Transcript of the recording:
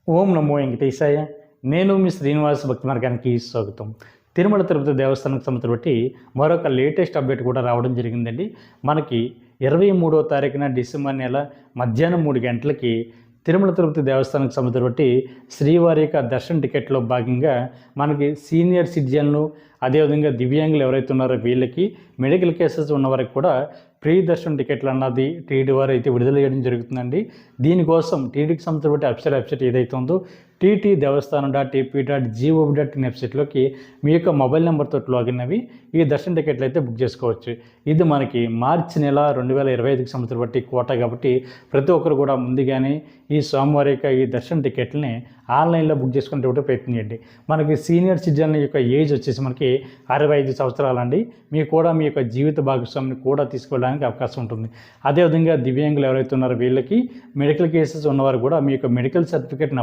ఓం నమో వెంకటేశాయ. నేను మీ శ్రీనివాస్ భక్తి మార్గానికి స్వాగతం. తిరుమల తిరుపతి దేవస్థానానికి సంబంధించి బట్టి మరొక లేటెస్ట్ అప్డేట్ కూడా రావడం జరిగిందండి. మనకి 23వ తారీఖున డిసెంబర్ నెల మధ్యాహ్నం 3 గంటలకి తిరుమల తిరుపతి దేవస్థానానికి సంబంధించి బట్టి శ్రీవారి యొక్క దర్శన టికెట్లో భాగంగా మనకి సీనియర్ సిటిజన్లు, అదేవిధంగా దివ్యాంగులు ఎవరైతే ఉన్నారో వీళ్ళకి, మెడికల్ కేసెస్ ఉన్నవారికి కూడా ఫ్రీ దర్శన టికెట్లు అన్నది టీడీ వారు అయితే విడుదల చేయడం జరుగుతుందండి. దీనికోసం టీడీకి సంబంధించిన వెబ్సైట్ ఏదైతే ఉందో టీటీ దేవస్థానం .ap.gov.in వెబ్సైట్లోకి మీ యొక్క మొబైల్ నెంబర్తో లాగిన్ అవి ఈ దర్శన టికెట్లు అయితే బుక్ చేసుకోవచ్చు. ఇది మనకి మార్చి నెల 2025కి సంబంధించిన బట్టి కోట కాబట్టి ప్రతి ఒక్కరు కూడా ముందుగానే ఈ సోమవారం యొక్క ఈ దర్శన టికెట్లని ఆన్లైన్లో బుక్ చేసుకునేటువంటి ప్రయత్నం చేయండి. మనకి సీనియర్ సిటిజన్ యొక్క ఏజ్ వచ్చేసి మనకి 65 సంవత్సరాలండి. మీకు కూడా మీ యొక్క జీవిత భాగస్వామిని కూడా తీసుకోవడానికి అవకాశం ఉంటుంది. అదేవిధంగా దివ్యాంగులు ఎవరైతే ఉన్నారో వీళ్ళకి, మెడికల్ కేసెస్ ఉన్నవారు కూడా మీ యొక్క మెడికల్ సర్టిఫికేట్